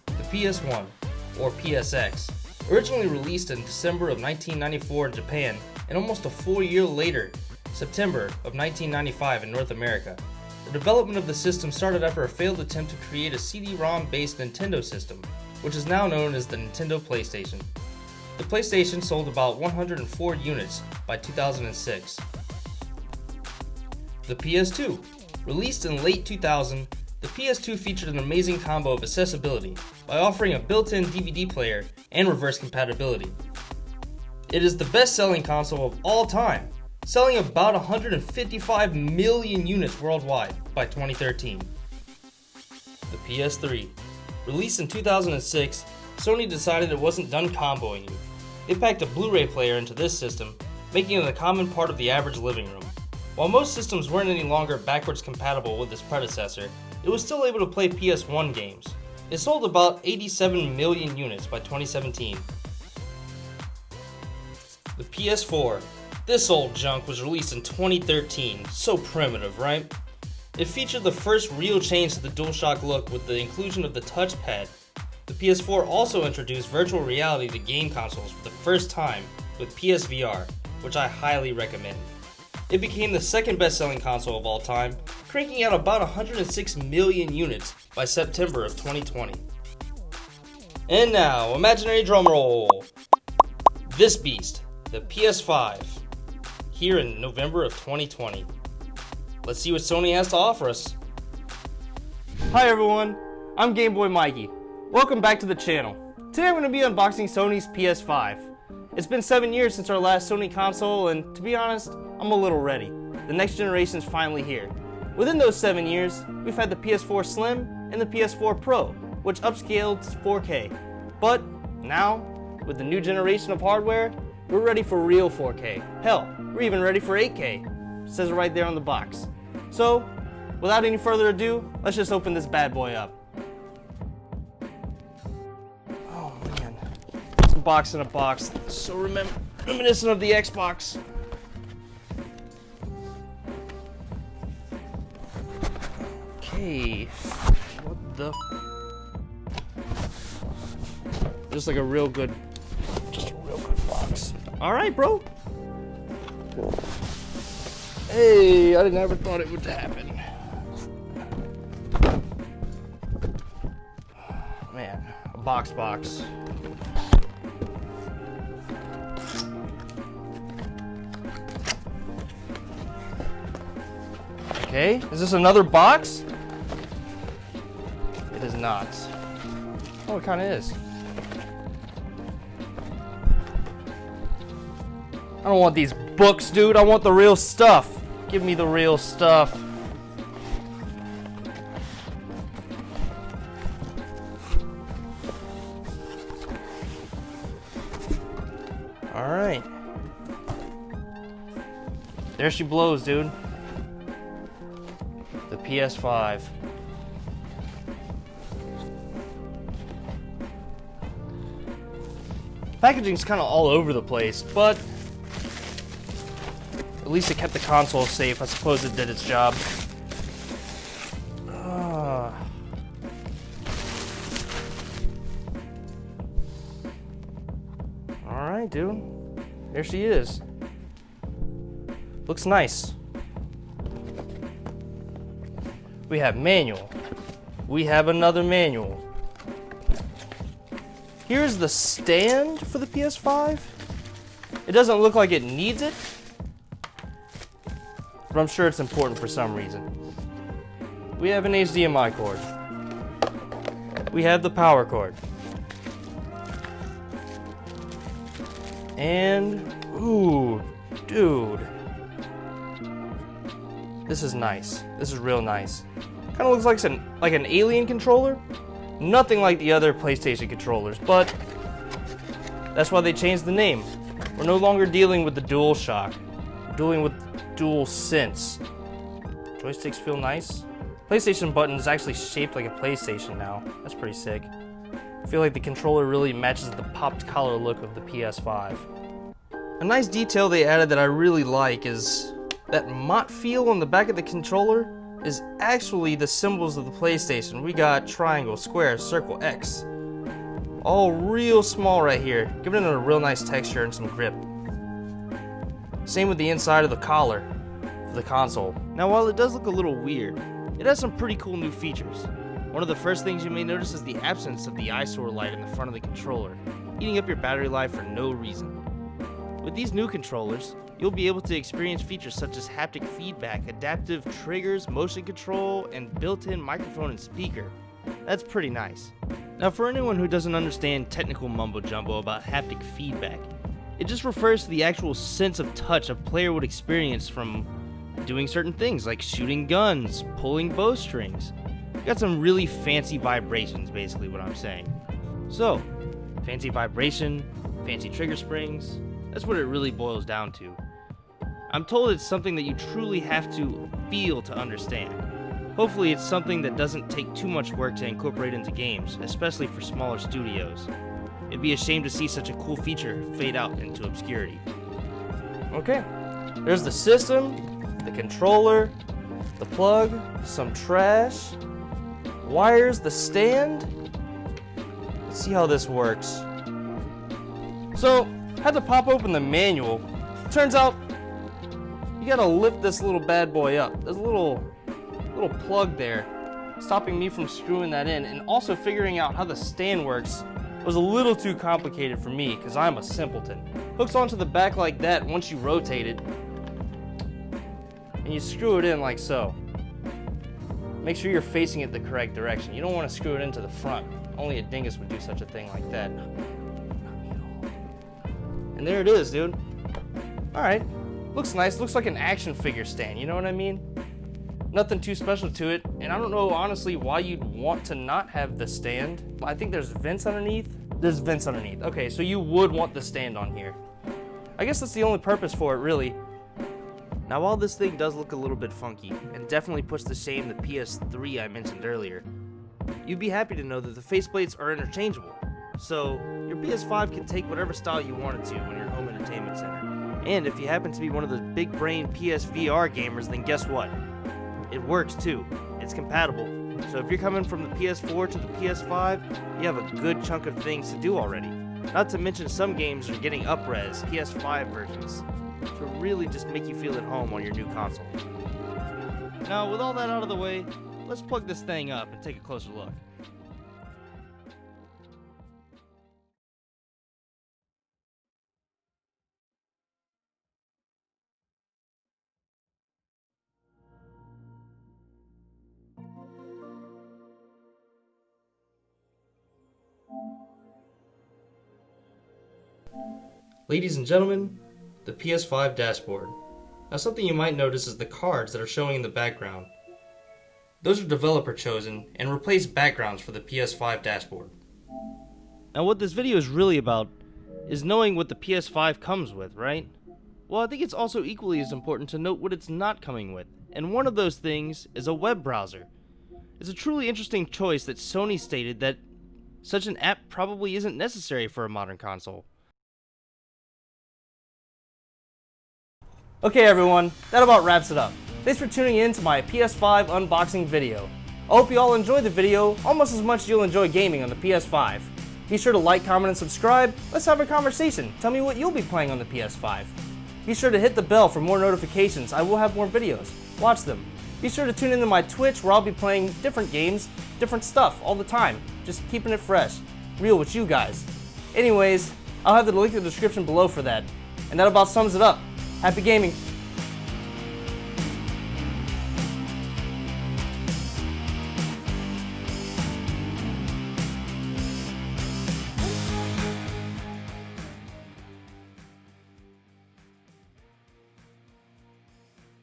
The PS1, or PSX, originally released in December of 1994 in Japan and almost a full year later, September of 1995 in North America. The development of the system started after a failed attempt to create a CD-ROM based Nintendo system, which is now known as the Nintendo PlayStation. The PlayStation sold about 104 units by 2006. The PS2. Released in late 2000, the PS2 featured an amazing combo of accessibility by offering a built-in DVD player and reverse compatibility. It is the best-selling console of all time, selling about 155 million units worldwide by 2013. The PS3. Released in 2006, Sony decided it wasn't done comboing you. They packed a Blu-ray player into this system, making it a common part of the average living room. While most systems weren't any longer backwards compatible with its predecessor, it was still able to play PS1 games. It sold about 87 million units by 2017. The PS4. This old junk was released in 2013, so primitive, right? It featured the first real change to the DualShock look with the inclusion of the touchpad. The PS4 also introduced virtual reality to game consoles for the first time with PSVR, which I highly recommend. It became the second best-selling console of all time, cranking out about 106 million units by September of 2020. And now, imaginary drum roll. This beast, the PS5, here in November of 2020. Let's see what Sony has to offer us. Hi everyone, I'm Game Boy Mikey. Welcome back to the channel. Today I'm going to be unboxing Sony's PS5. It's been 7 years since our last Sony console, and to be honest, I'm a little ready. The next generation's finally here. Within those 7 years, we've had the PS4 Slim and the PS4 Pro, which upscaled to 4K. But now, with the new generation of hardware, we're ready for real 4K. Hell, we're even ready for 8K. It says it right there on the box. So, without any further ado, let's just open this bad boy up. Oh man, it's a box in a box. So reminiscent of the Xbox. Okay, what the? Just a real good box. All right, bro. Hey, I never thought it would happen. Man, a box. Okay, is this another box? It is not. Oh, it kind of is. I don't want these books, dude. I want the real stuff. Give me the real stuff. All right. There she blows, dude. The PS5. Packaging's kind of all over the place, but at least it kept the console safe. I suppose it did its job. Alright, dude. There she is. Looks nice. We have manual. We have another manual. Here's the stand for the PS5. It doesn't look like it needs it, but I'm sure it's important for some reason. We have an HDMI cord. We have the power cord. And, ooh, dude. This is nice. This is real nice. Kind of looks like an alien controller. Nothing like the other PlayStation controllers, but that's why they changed the name. We're no longer dealing with the DualShock. We're dealing with DualSense. Joysticks feel nice. PlayStation button is actually shaped like a PlayStation now. That's pretty sick. I feel like the controller really matches the popped collar look of the PS5. A nice detail they added that I really like is That matte feel on the back of the controller is actually the symbols of the PlayStation. We got triangle, square, circle, X. All real small right here, giving it a real nice texture and some grip. Same with the inside of the collar for the console. Now while it does look a little weird, it has some pretty cool new features. One of the first things you may notice is the absence of the eyesore light in the front of the controller, eating up your battery life for no reason. With these new controllers, you'll be able to experience features such as haptic feedback, adaptive triggers, motion control, and built-in microphone and speaker. That's pretty nice. Now for anyone who doesn't understand technical mumbo-jumbo about haptic feedback, it just refers to the actual sense of touch a player would experience from doing certain things like shooting guns, pulling bowstrings. Got some really fancy vibrations, basically what I'm saying. So, fancy vibration, fancy trigger springs, that's what it really boils down to. I'm told it's something that you truly have to feel to understand. Hopefully it's something that doesn't take too much work to incorporate into games, especially for smaller studios. It'd be a shame to see such a cool feature fade out into obscurity. Okay, there's the system, the controller, the plug, some trash, wires, the stand. Let's see how this works. So, had to pop open the manual. Turns out, you gotta lift this little bad boy up. There's a little plug there, stopping me from screwing that in, and also figuring out how the stand works was a little too complicated for me because I'm a simpleton. Hooks onto the back like that once you rotate it, and you screw it in like so. Make sure you're facing it the correct direction. You don't want to screw it into the front. Only a dingus would do such a thing like that. And there it is, dude. Alright, looks nice, looks like an action figure stand, you know what I mean? Nothing too special to it, and I don't know honestly why you'd want to not have the stand. I think there's vents underneath. There's vents underneath. Okay, so you would want the stand on here. I guess that's the only purpose for it, really. Now while this thing does look a little bit funky, and definitely puts to shame the PS3 I mentioned earlier, you'd be happy to know that the faceplates are interchangeable. So, your PS5 can take whatever style you want it to when you're home entertainment center. And if you happen to be one of those big brain PSVR gamers, then guess what? It works too. It's compatible. So if you're coming from the PS4 to the PS5, you have a good chunk of things to do already. Not to mention some games are getting up-res, PS5 versions, to really just make you feel at home on your new console. Now with all that out of the way, let's plug this thing up and take a closer look. Ladies and gentlemen, the PS5 dashboard. Now something you might notice is the cards that are showing in the background. Those are developer chosen and replace backgrounds for the PS5 dashboard. Now what this video is really about is knowing what the PS5 comes with, right? Well, I think it's also equally as important to note what it's not coming with, and one of those things is a web browser. It's a truly interesting choice that Sony stated that such an app probably isn't necessary for a modern console. Okay everyone, that about wraps it up. Thanks for tuning in to my PS5 unboxing video. I hope you all enjoyed the video almost as much as you'll enjoy gaming on the PS5. Be sure to like, comment, and subscribe. Let's have a conversation. Tell me what you'll be playing on the PS5. Be sure to hit the bell for more notifications. I will have more videos. Watch them. Be sure to tune into my Twitch where I'll be playing different games, different stuff all the time. Just keeping it fresh. Real with you guys. Anyways, I'll have the link in the description below for that. And that about sums it up. Happy gaming.